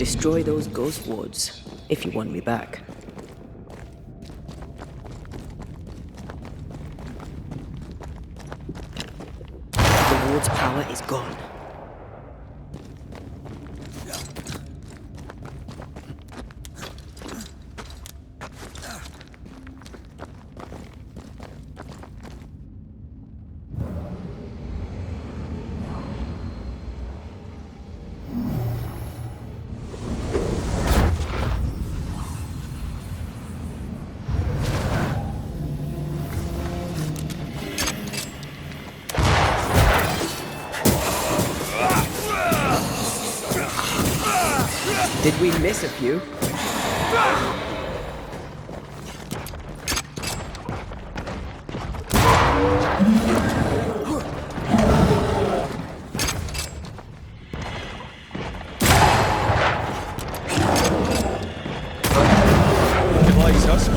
Destroy those ghost wards, if you want me back. The ward's power is gone. Did we miss a few? Device us,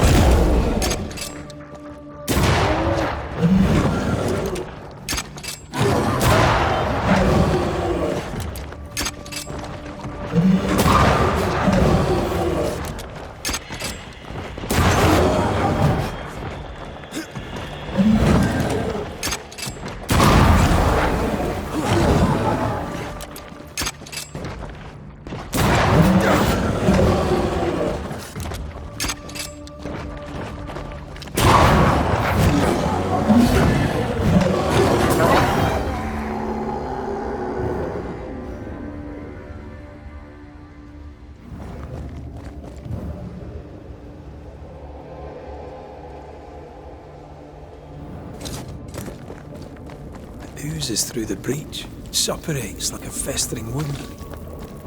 Oozes through the breach, suppurates like a festering wound.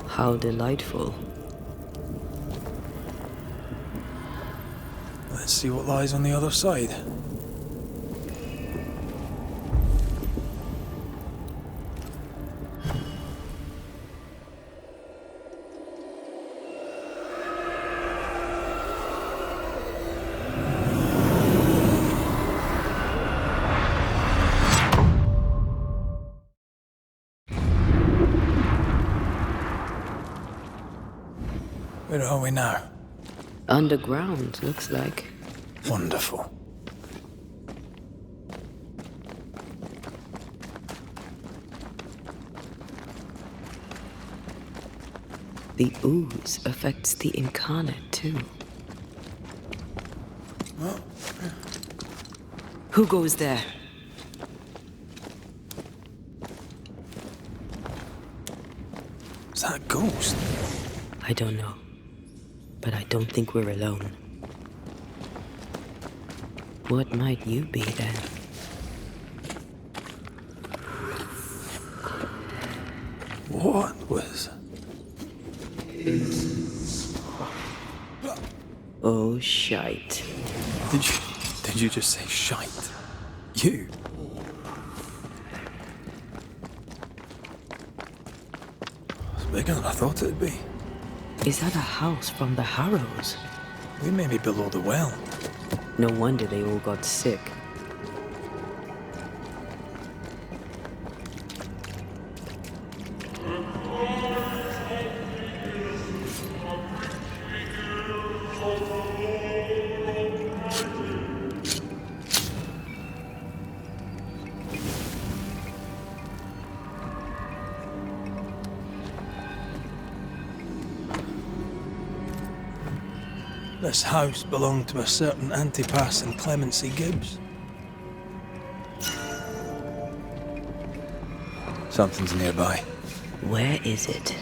How delightful. Let's see what lies on the other side. Where are we now? Underground, looks like. Wonderful. The ooze affects the incarnate, too. Well, Who goes there? is that a ghost? I don't know. But I don't think we're alone. What might you be then? What was... Oh, shite. Did you just say shite? You? It's bigger than I thought it'd be. Is that a house from the Harrows? We may be below the well. No wonder they all got sick. This house belonged to a certain Antea and Clemency Gibbs. Something's nearby. Where is it?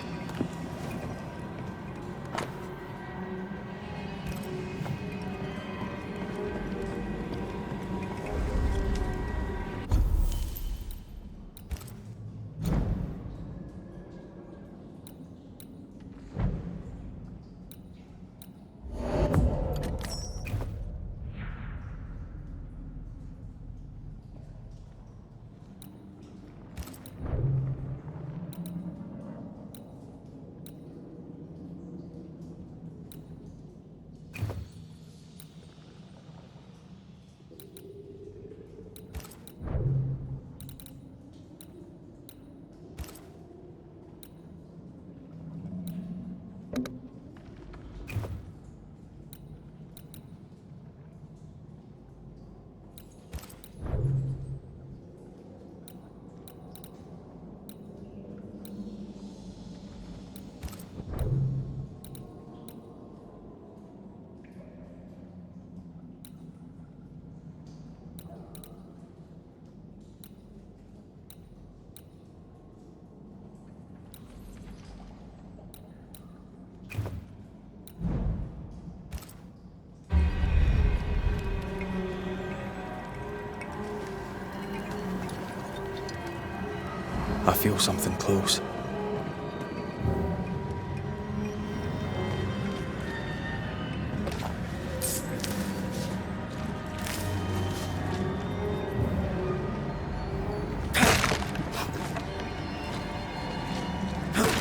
I feel something close.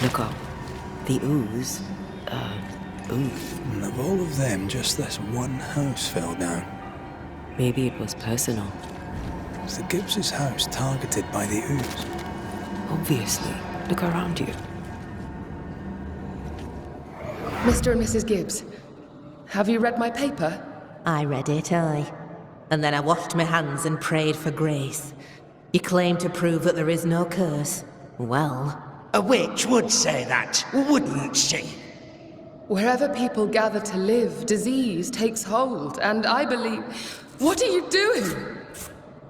Look up. The ooze. And of all of them, just this one house fell down. Maybe it was personal. Was the Gibbs' house targeted by the ooze? Obviously. Look around you. Mr. and Mrs. Gibbs, have you read my paper? I read it, aye. And then I washed my hands and prayed for grace. You claim to prove that there is no curse. Well... A witch would say that, wouldn't she? Wherever people gather to live, disease takes hold, and I believe... What are you doing?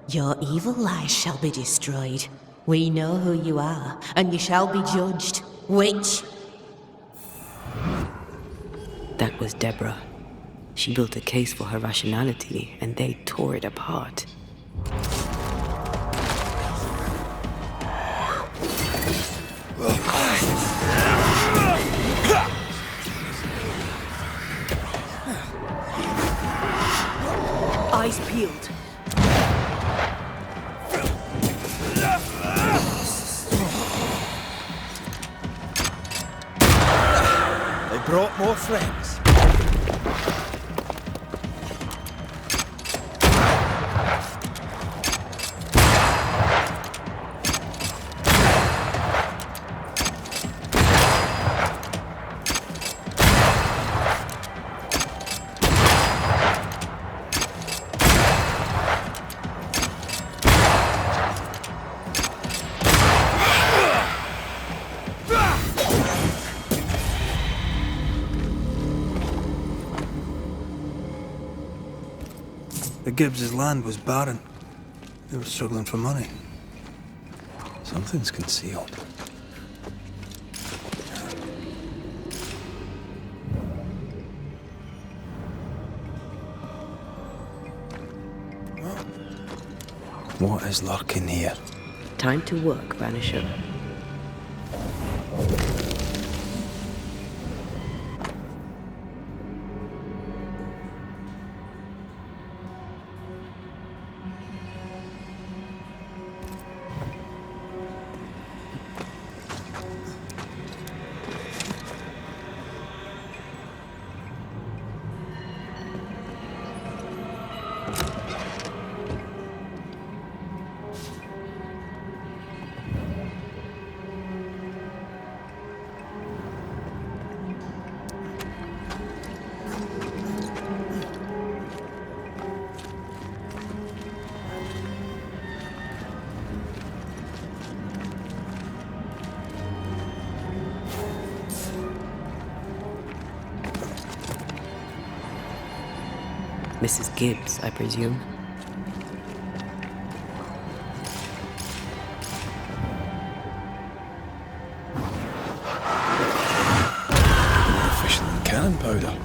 Your evil lies shall be destroyed. We know who you are, and you shall be judged. Witch! That was Deborah. She built a case for her rationality, and they tore it apart. Eyes peeled. They brought more friends. The Gibbs' land was barren. They were struggling for money. Something's concealed. What is lurking here? Time to work, Banisher. Mrs. Gibbs, I presume. More efficient than cannon powder.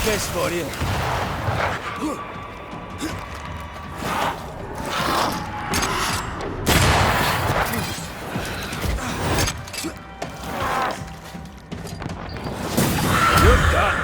Kiss for you. You're done.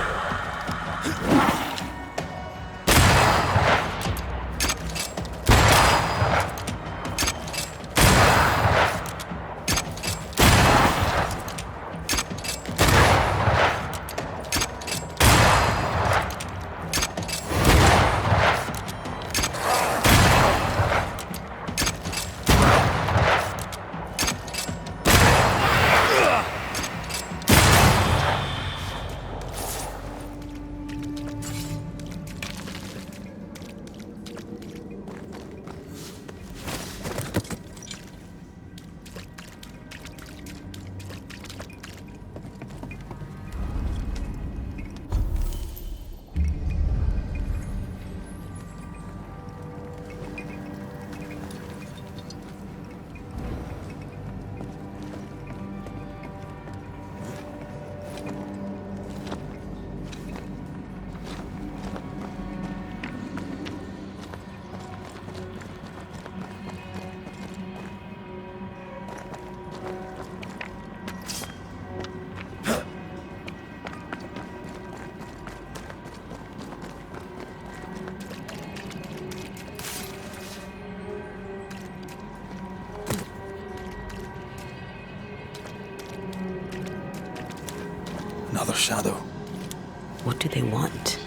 Another shadow. What do they want?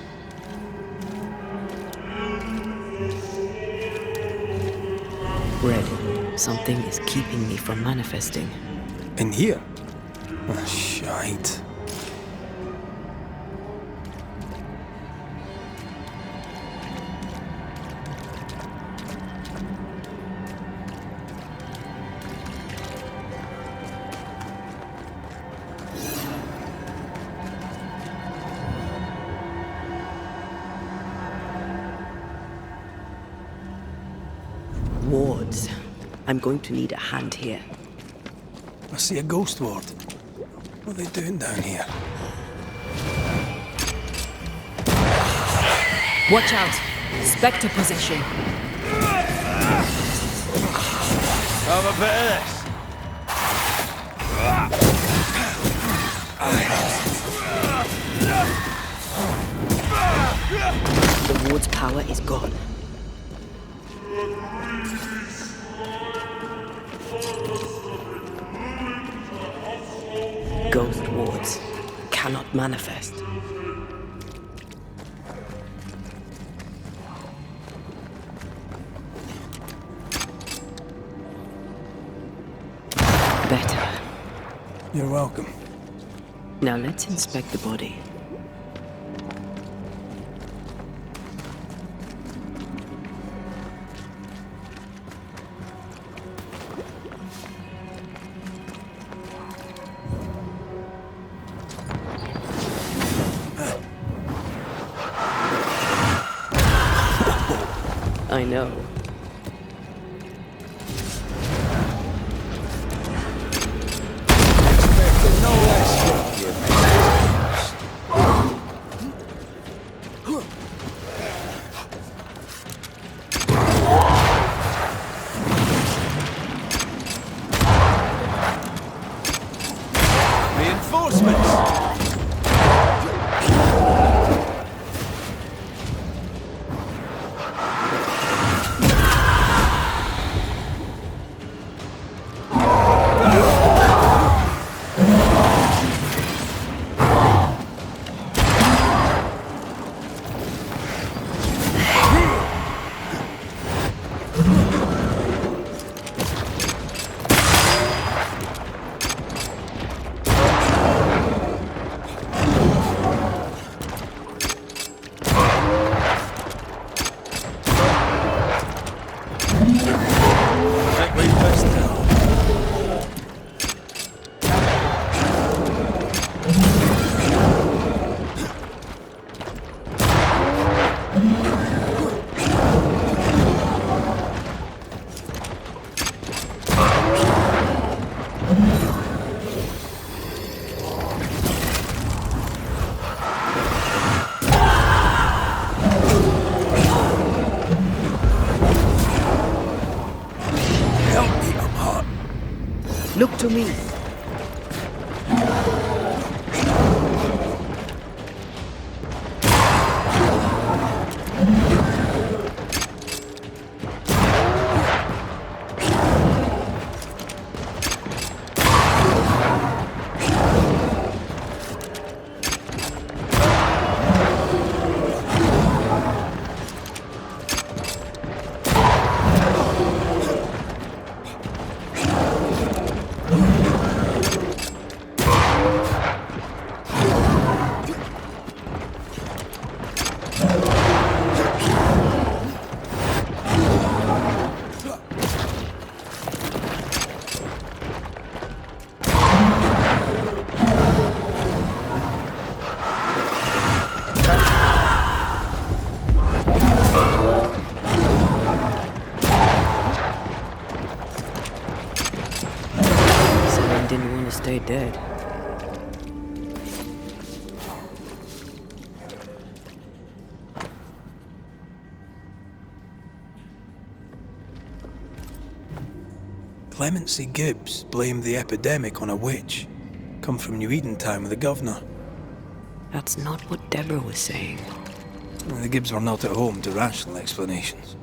Red, something is keeping me from manifesting. In here? Ah, shite. Wards. I'm going to need a hand here. I see a ghost ward. What are they doing down here? Watch out! Spectre possession. Have a bit of this. The ward's power is gone. Ghost wards cannot manifest. Better. You're welcome. Now let's inspect the body. I know. Expecting no less from you, reinforcements! Look to me. Someone didn't want to stay dead. Clemency Gibbs blamed the epidemic on a witch. Come from New Eden Town with the governor. That's not what Deborah was saying. The Gibbs were not at home to rational explanations.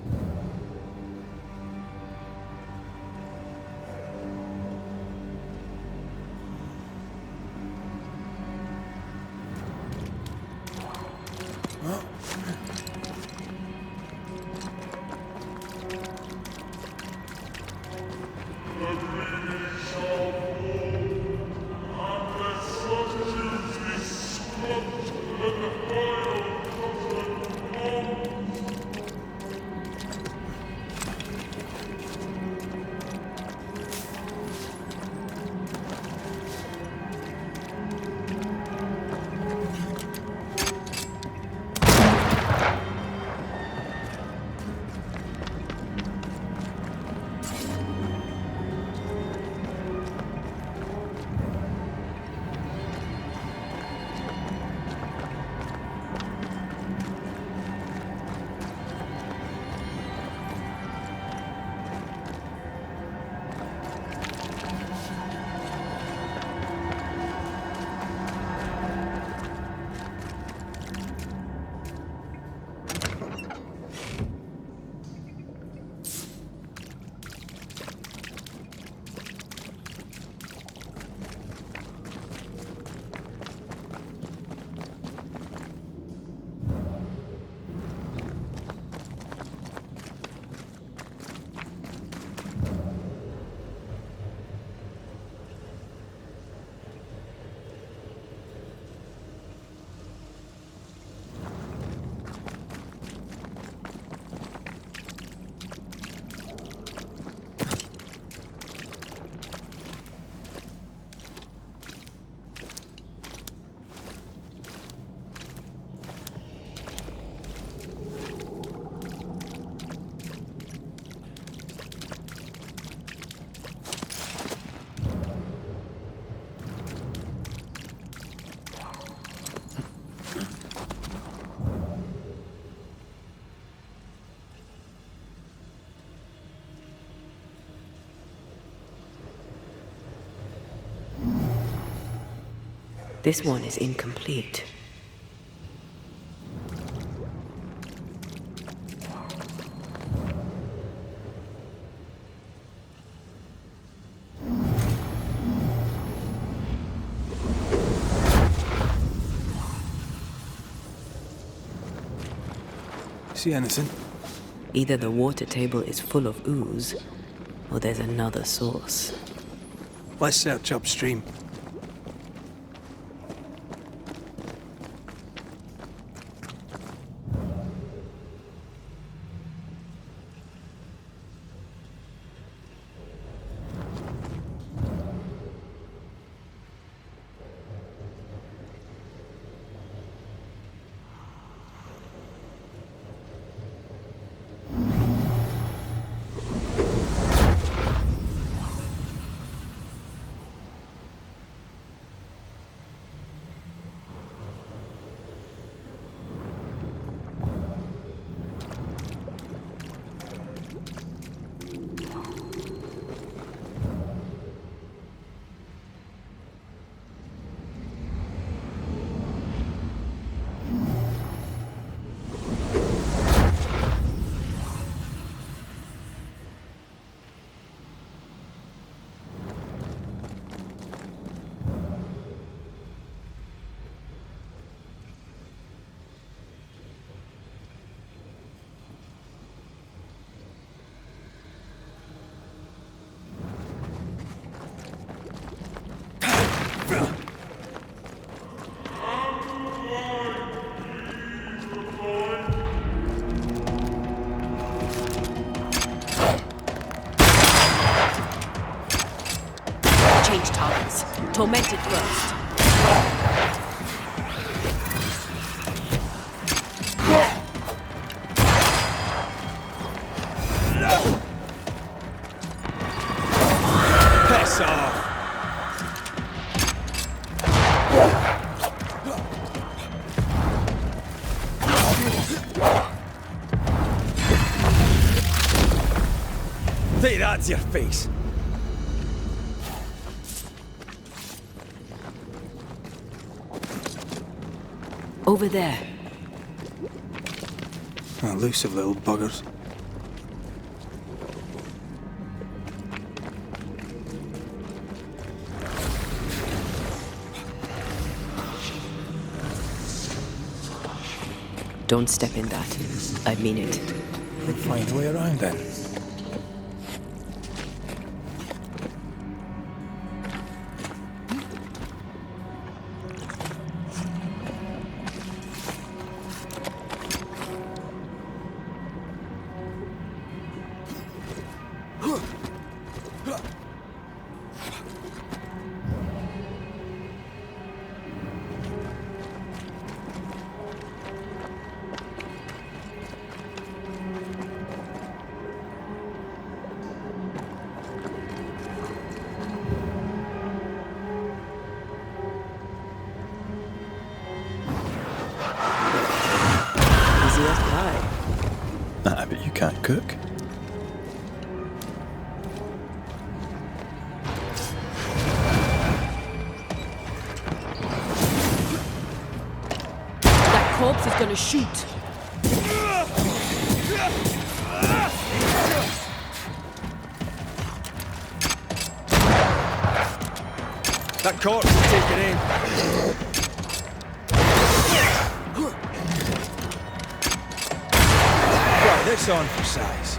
This one is incomplete. See anything? Either the water table is full of ooze, or there's another source. Let's search upstream. Change targets. Tormented first. Piss off! Take that to your face. Over there. Elusive little buggers. Don't step in that. I mean it. We'll find a way around then. Easiest pie. Nah, but you can't cook. That corpse is gonna shoot. That corpse is taking aim. Right, this on for size.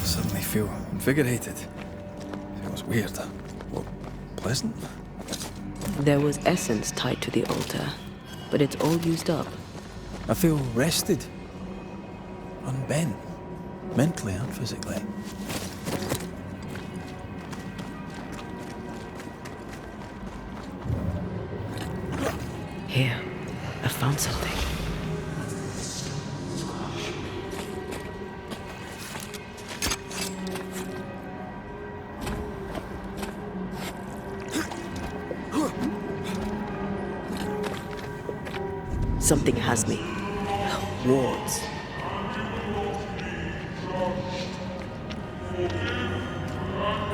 Suddenly feel invigorated. Feels weird. Well, pleasant. There was essence tied to the altar, but it's all used up. I feel rested. Unbent. Mentally and physically. Here, I found something. Something has me. Wards.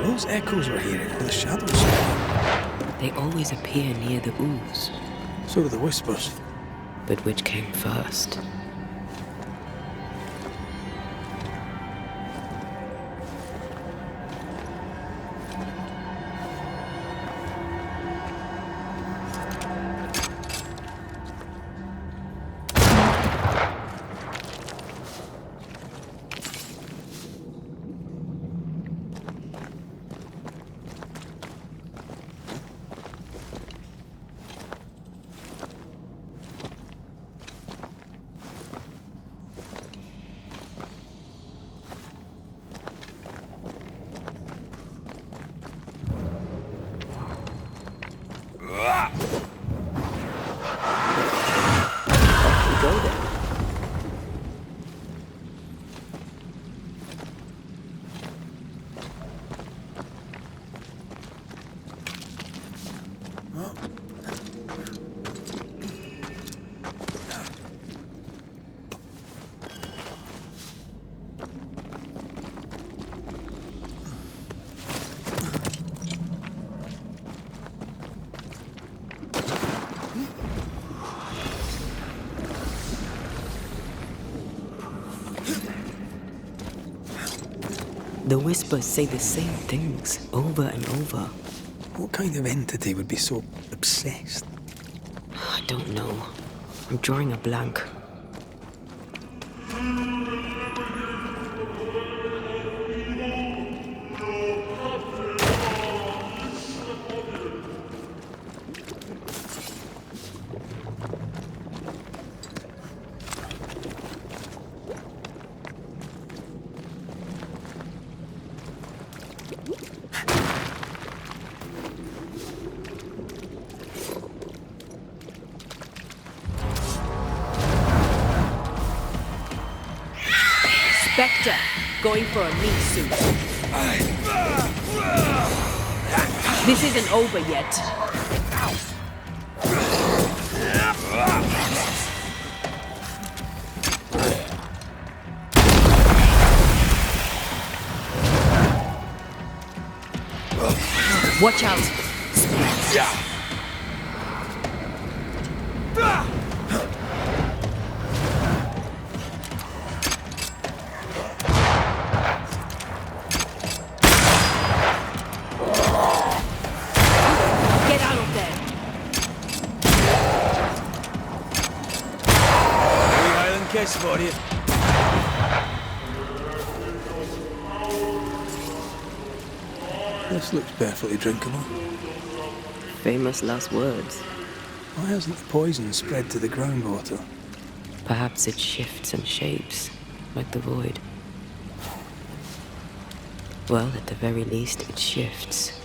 Those echoes we're hearing are the shadows. They always appear near the ooze. So do the whispers. But which came first? Go there. The whispers say the same things over and over. What kind of entity would be so obsessed? I don't know. I'm drawing a blank. Spectre, going for a meat suit. This isn't over yet. Watch out. Get out of there. Wee Highland kiss for you. This looks perfectly drinkable. Famous last words. Why hasn't the poison spread to the groundwater? Perhaps it shifts and shapes, like the void. Well, at the very least, it shifts.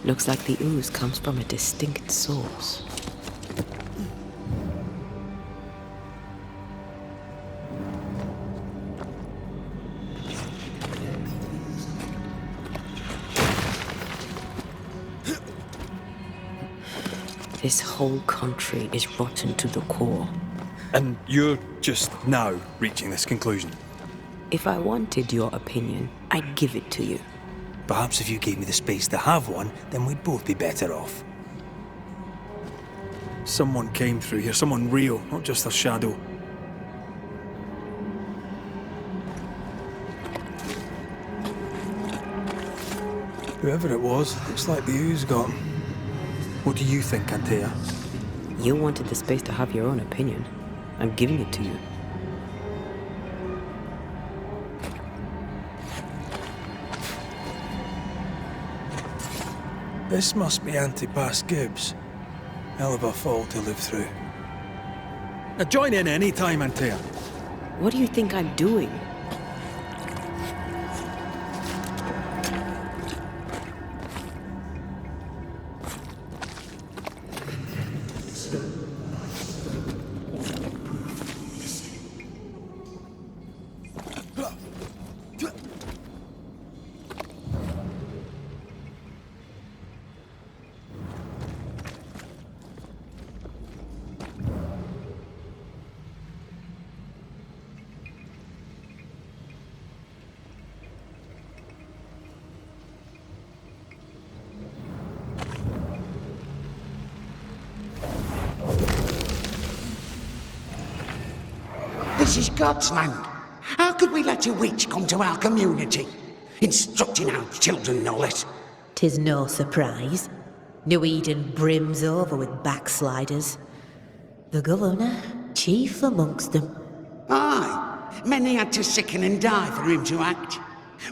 Looks like the ooze comes from a distinct source. This whole country is rotten to the core. And you're just now reaching this conclusion? If I wanted your opinion, I'd give it to you. Perhaps if you gave me the space to have one, then we'd both be better off. Someone came through here, someone real, not just a shadow. Whoever it was, looks like the ooze got him. What do you think, Antea? You wanted the space to have your own opinion. I'm giving it to you. This must be Antipas Gibbs. Hell of a fall to live through. Now join in any time, Antea. What do you think I'm doing? This is God's land. How could we let a witch come to our community? Instructing our children, no less. 'Tis no surprise. New Eden brims over with backsliders. The governor, chief amongst them. Aye, many had to sicken and die for him to act.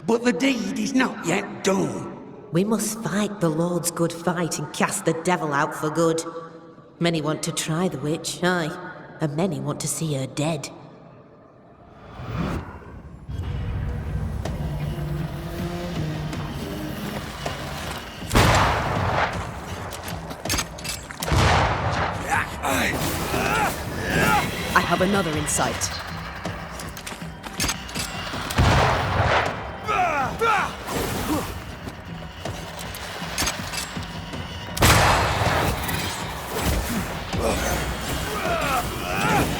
But the deed is not yet done. We must fight the Lord's good fight and cast the devil out for good. Many want to try the witch, aye, and many want to see her dead. I have another in sight.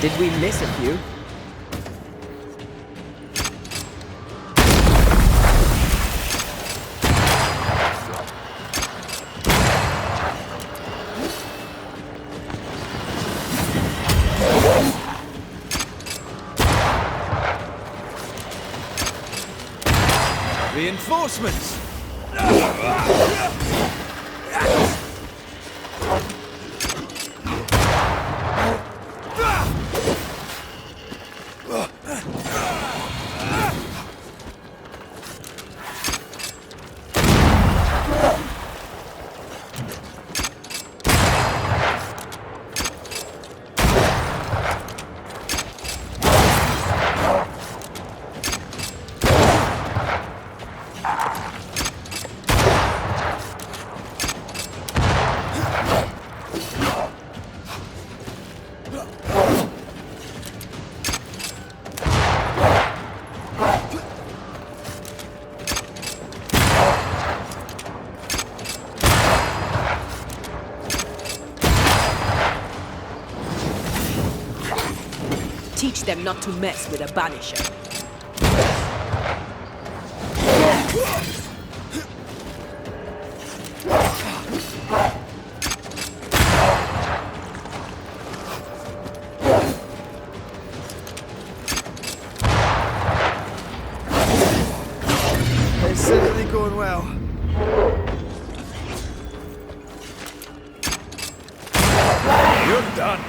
Did we miss a few? Reinforcements! them not to mess with a Banisher. It's certainly going well. You're done.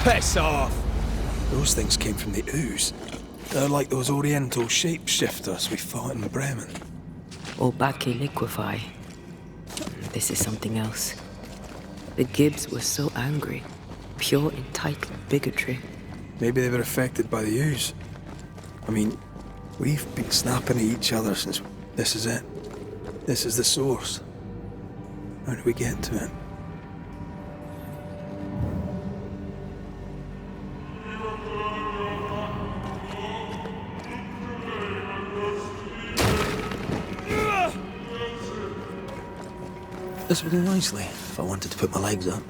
Piss off! Those things came from the ooze. They're like those oriental shapeshifters we fought in Bremen. Or Bacche liquefy. This is something else. The Gibbs were so angry. Pure entitled bigotry. Maybe they were affected by the ooze. I mean, we've been snapping at each other since this is it. This is the source. How do we get to it? This would do nicely if I wanted to put my legs up.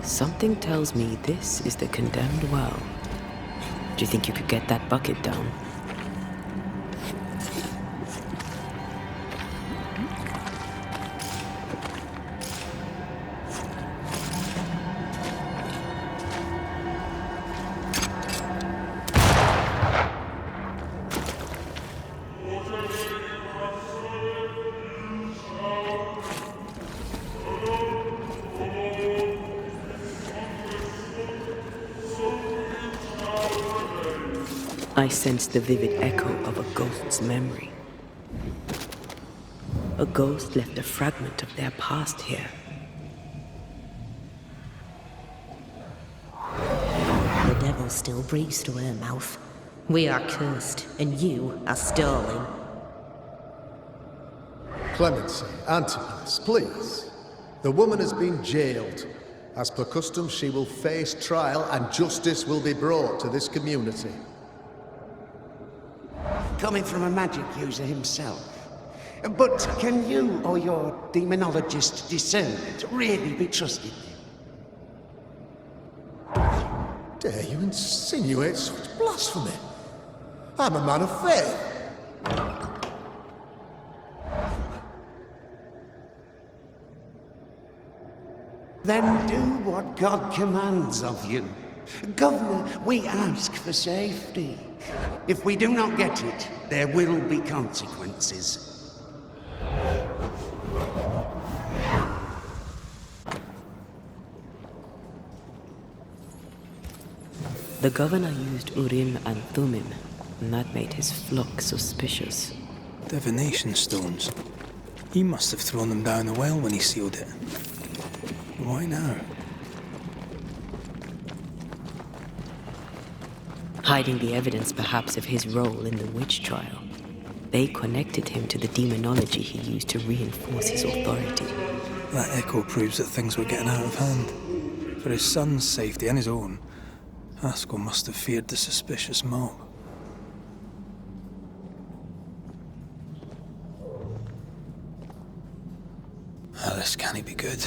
Something tells me this is the condemned well. Do you think you could get that bucket down? I sensed the vivid echo of a ghost's memory. A ghost left a fragment of their past here. The devil still breathes through her mouth. We are cursed, and you are stolen. Clemency, Antipas, please. The woman has been jailed. As per custom, she will face trial and justice will be brought to this community. Coming from a magic user himself. But can you or your demonologist discernment really be trusted? Dare you insinuate such blasphemy? I'm a man of faith. Then do what God commands of you. Governor, we ask for safety. If we do not get it, there will be consequences. The governor used Urim and Thummim, and that made his flock suspicious. Divination stones. He must have thrown them down the well when he sealed it. Why now? Hiding the evidence perhaps of his role in the witch trial. They connected him to the demonology he used to reinforce his authority. That echo proves that things were getting out of hand. For his son's safety and his own, Haskell must have feared the suspicious mob. This can't be good.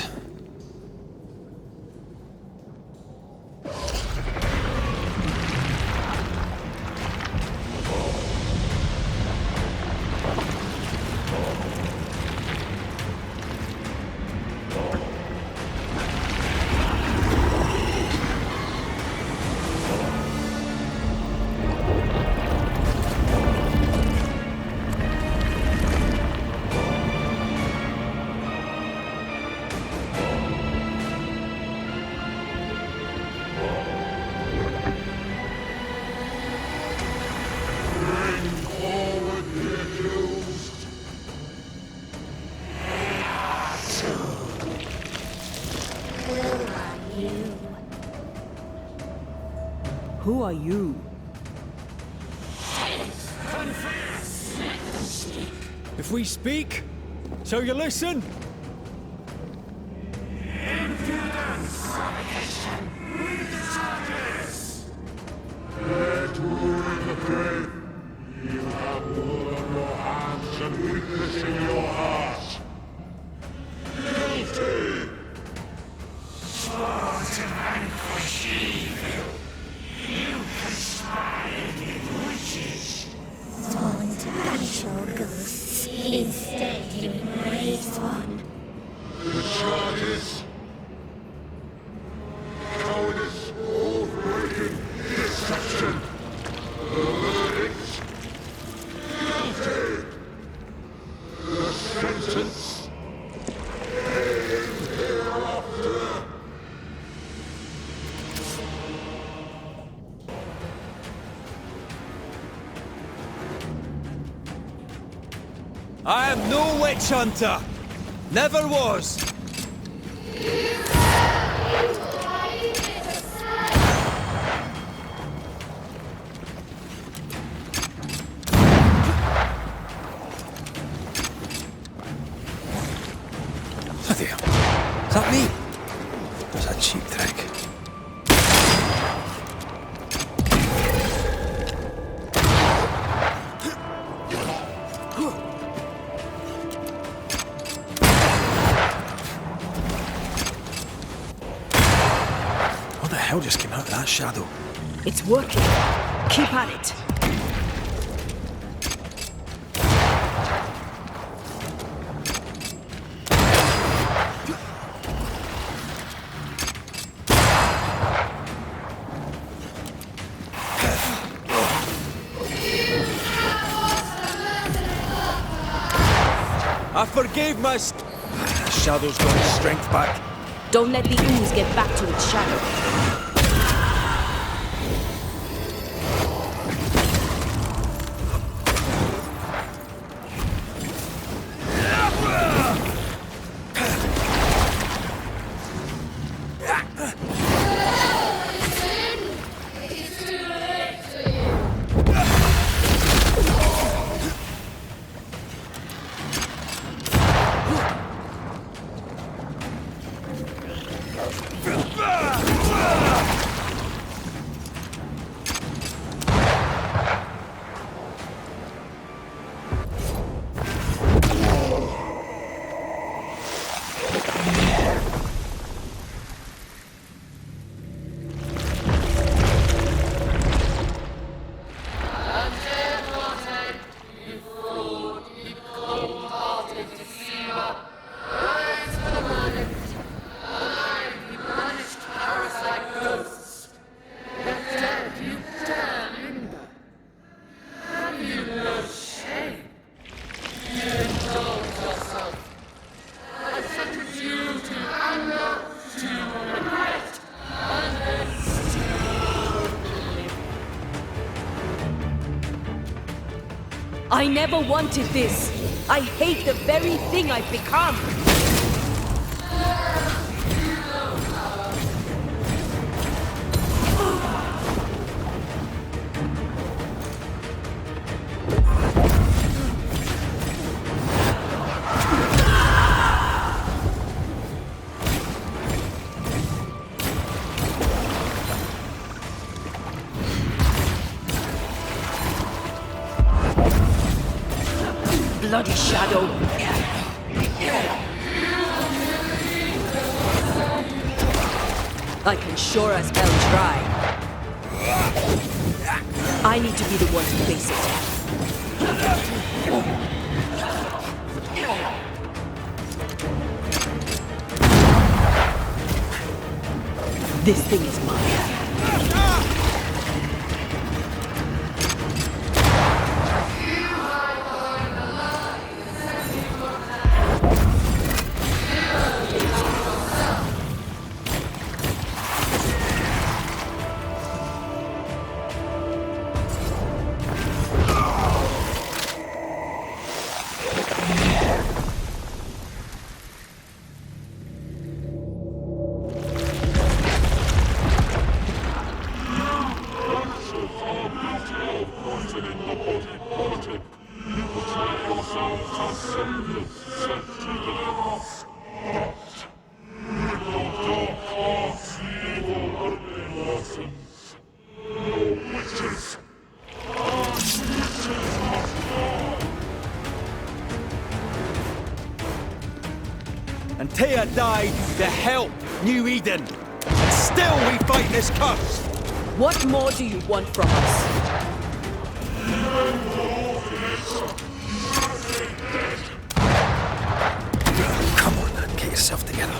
are you? If we speak, shall you listen? I am no witch hunter. Never was. Bloody hell. Is that me? Or is that a cheap trick? What the hell just came out of that shadow? It's working. Keep at it. I forgave my... The shadow's got its strength back. Don't let the ooze get back to its shadow. I never wanted this. I hate the very thing I've become. Bloody shadow. I can sure as hell try. I need to be the one to face it. This thing is mine. Antea died to help New Eden. And still we fight this curse. What more do you want from us? Come on, man, get yourself together.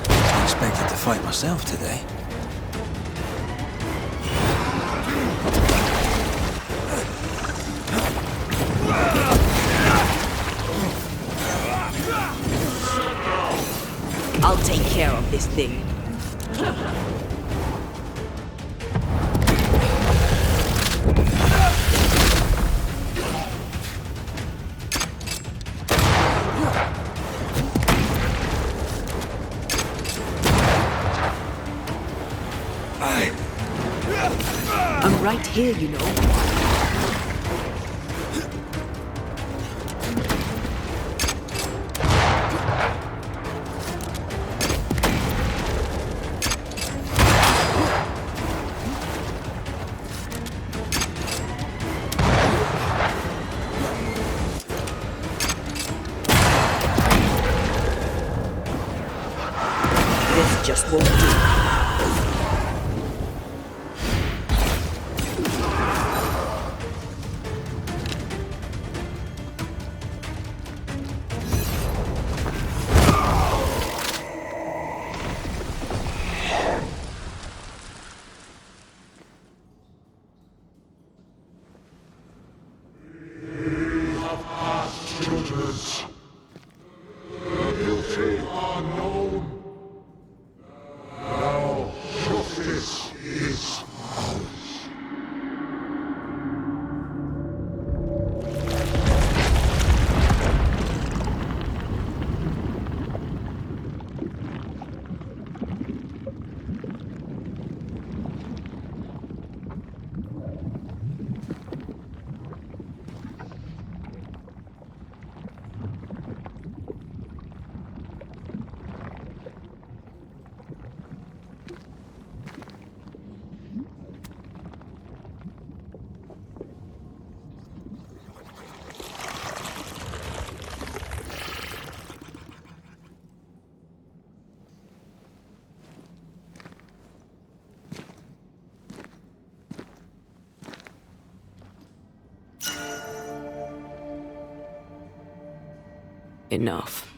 I expected to fight myself today. I'll take care of this thing. I'm right here, you know. This just won't do. Enough.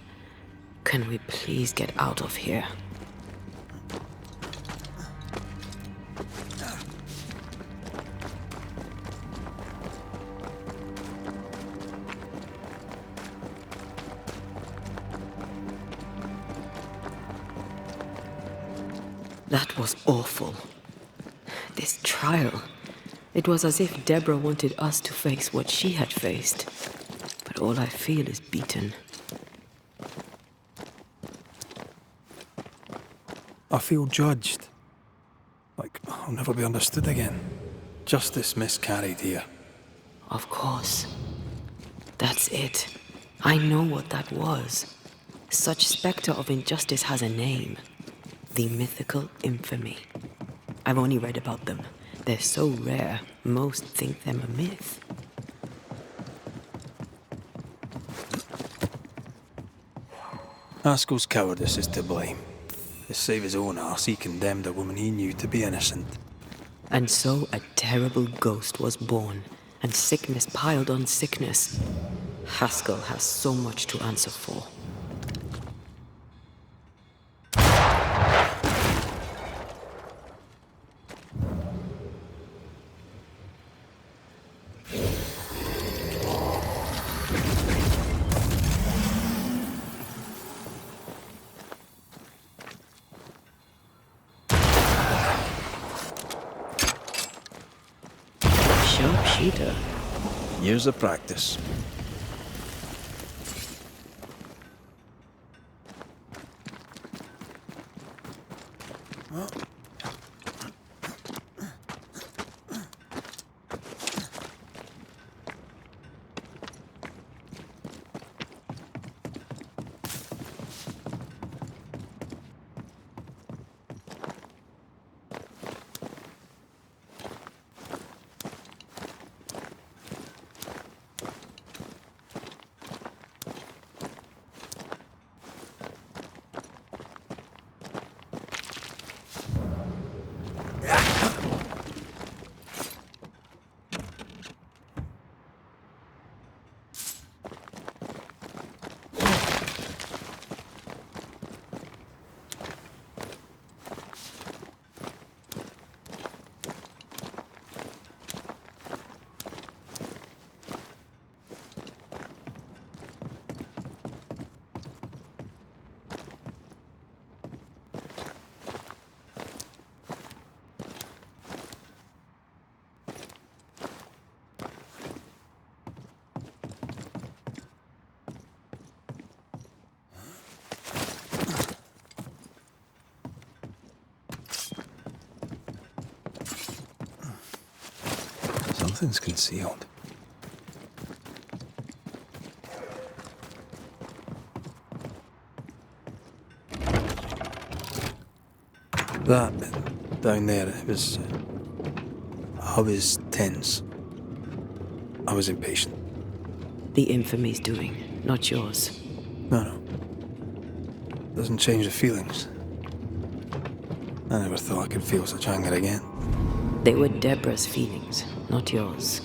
Can we please get out of here? That was awful. This trial. It was as if Deborah wanted us to face what she had faced. But all I feel is beaten. I feel judged. Like I'll never be understood again. Justice miscarried here. Of course. That's it. I know what that was. Such specter of injustice has a name. The mythical infamy. I've only read about them. They're so rare, most think them a myth. Haskell's cowardice is to blame. To save his own arse, he condemned a woman he knew to be innocent. And so a terrible ghost was born, and sickness piled on sickness. Haskell has so much to answer for. sharpshooter. Years of practice. Something's concealed. That down there, it was... I was tense. I was impatient. The infamy's doing, not yours. No. Doesn't change the feelings. I never thought I could feel such anger again. They were Deborah's feelings, not yours.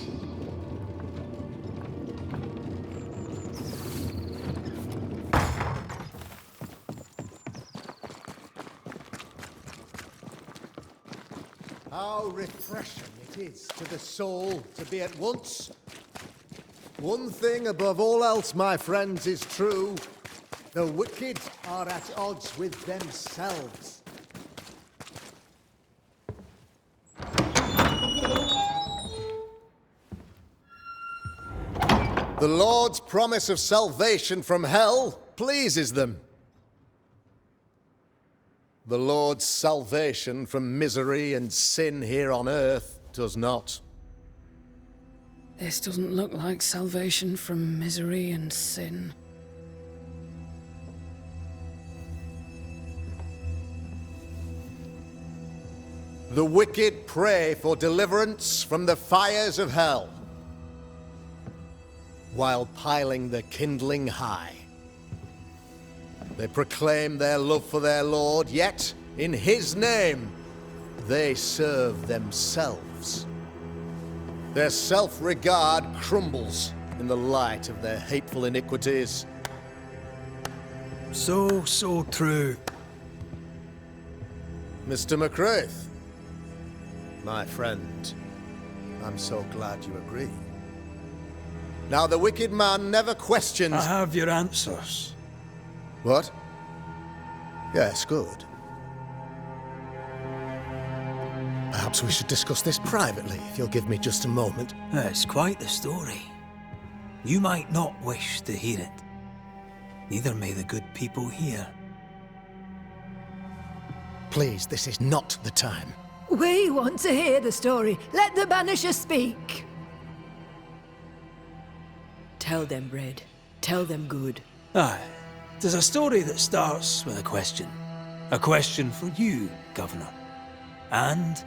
How refreshing it is to the soul to be at once. One thing above all else, my friends, is true. The wicked are at odds with themselves. The Lord's promise of salvation from hell pleases them. The Lord's salvation from misery and sin here on earth does not. This doesn't look like salvation from misery and sin. The wicked pray for deliverance from the fires of hell, while piling the kindling high. They proclaim their love for their Lord, yet, in His name, they serve themselves. Their self-regard crumbles in the light of their hateful iniquities. So true. Mr. McCraith, my friend, I'm so glad you agree. Now, the wicked man never questions... I have your answers. What? Yes, good. Perhaps we should discuss this privately, if you'll give me just a moment. It's quite the story. You might not wish to hear it. Neither may the good people here. Please, this is not the time. We want to hear the story. Let the Banishers speak. Tell them, Red. Tell them good. Aye. There's a story that starts with a question. A question for you, Governor. And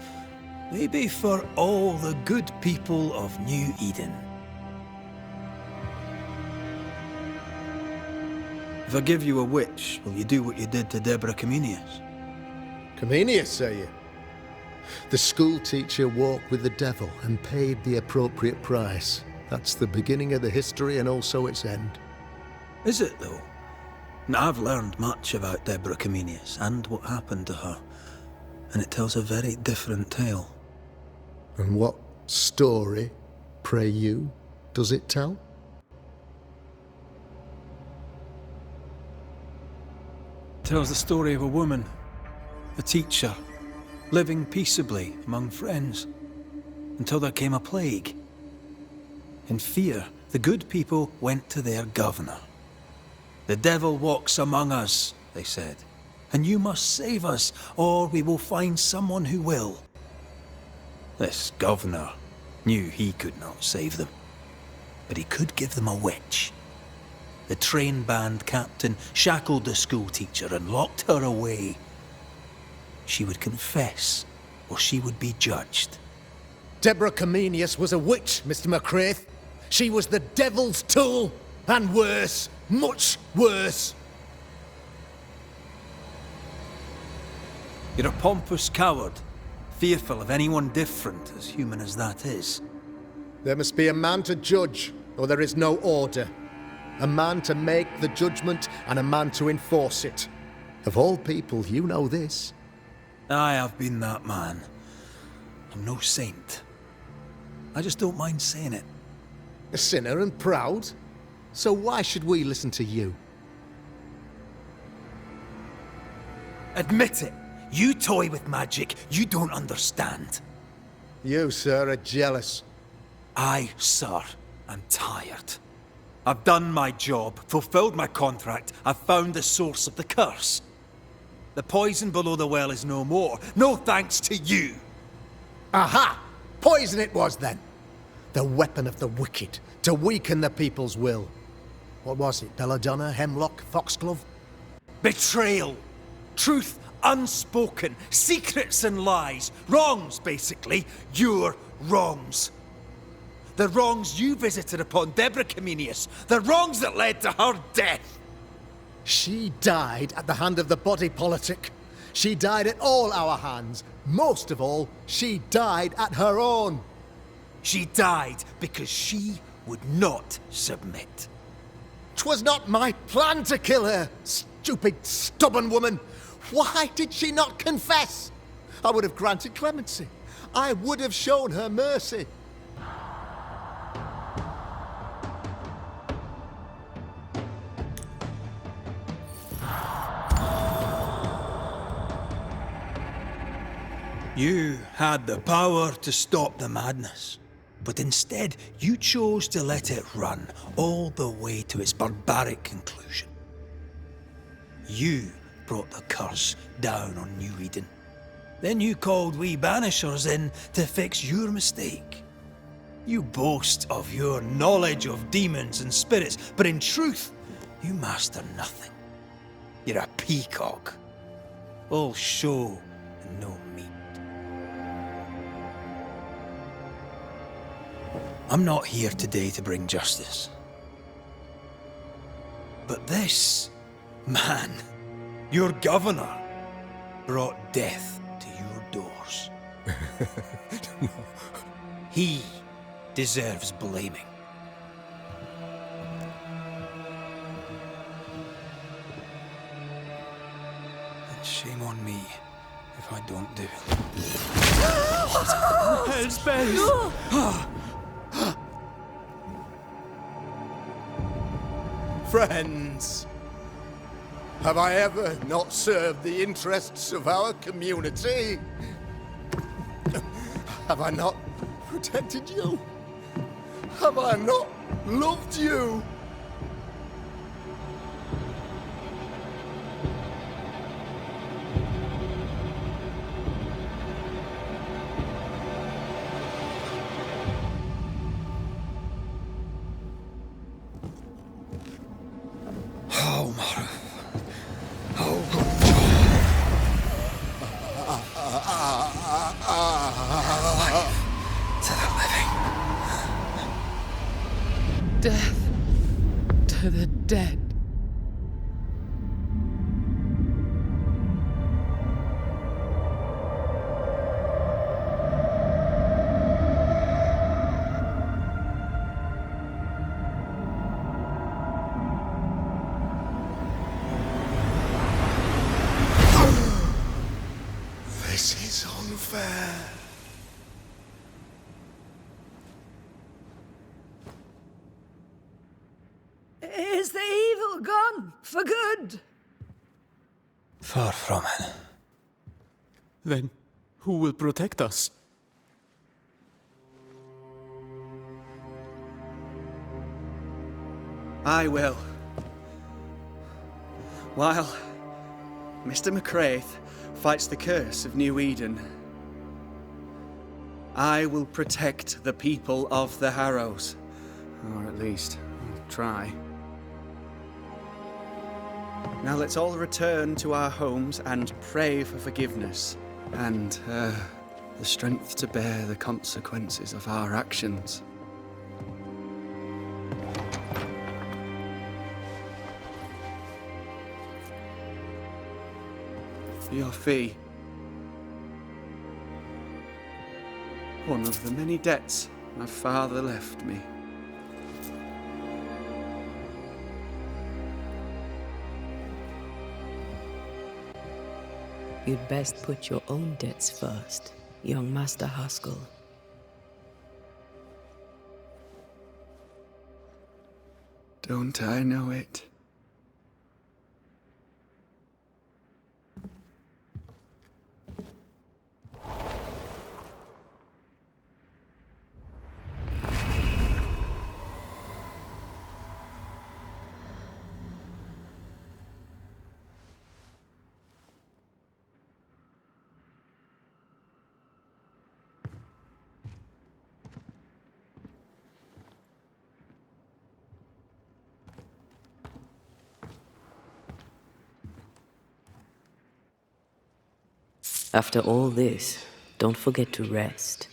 maybe for all the good people of New Eden. If I give you a witch, will you do what you did to Deborah Comenius? Comenius, say you? The school teacher walked with the devil and paid the appropriate price. That's the beginning of the history and also its end. Is it, though? Now, I've learned much about Deborah Comenius and what happened to her, and it tells a very different tale. And what story, pray you, does it tell? It tells the story of a woman, a teacher, living peaceably among friends, until there came a plague. In fear, the good people went to their governor. "The devil walks among us," they said, "and you must save us, or we will find someone who will." This governor knew he could not save them, but he could give them a witch. The train band captain shackled the schoolteacher and locked her away. She would confess, or she would be judged. Deborah Comenius was a witch, Mr. McCraith. She was the devil's tool, and worse, much worse. You're a pompous coward, fearful of anyone different, as human as that is. There must be a man to judge, or there is no order. A man to make the judgment, and a man to enforce it. Of all people, you know this. I have been that man. I'm no saint. I just don't mind saying it. A sinner and proud? So why should we listen to you? Admit it. You toy with magic you don't understand. You, sir, are jealous. I, sir, am tired. I've done my job, fulfilled my contract, I've found the source of the curse. The poison below the well is no more, no thanks to you. Aha! Poison it was then. The weapon of the wicked, to weaken the people's will. What was it, belladonna, hemlock, foxglove? Betrayal. Truth unspoken, secrets and lies. Wrongs, basically. Your wrongs. The wrongs you visited upon Deborah Comenius. The wrongs that led to her death. She died at the hand of the body politic. She died at all our hands. Most of all, she died at her own. She died because she would not submit. 'Twas not my plan to kill her, stupid, stubborn woman. Why did she not confess? I would have granted clemency. I would have shown her mercy. You had the power to stop the madness, but instead you chose to let it run all the way to its barbaric conclusion. You brought the curse down on New Eden. Then you called we Banishers in to fix your mistake. You boast of your knowledge of demons and spirits, but in truth, you master nothing. You're a peacock. All show and no meat. I'm not here today to bring justice. But this man, your governor, brought death to your doors. He deserves blaming. And shame on me if I don't do it. Hell's bells! Friends, have I ever not served the interests of our community? Have I not protected you? Have I not loved you? Death to the dead. This is unfair. Is the evil gone for good? Far from it. Then who will protect us? I will. While Mr. McCraith fights the curse of New Eden, I will protect the people of the Harrows. Or at least, I'll try. Now let's all return to our homes and pray for forgiveness and the strength to bear the consequences of our actions. For your fee. One of the many debts my father left me. You'd best put your own debts first, young Master Haskell. Don't I know it? After all this, don't forget to rest.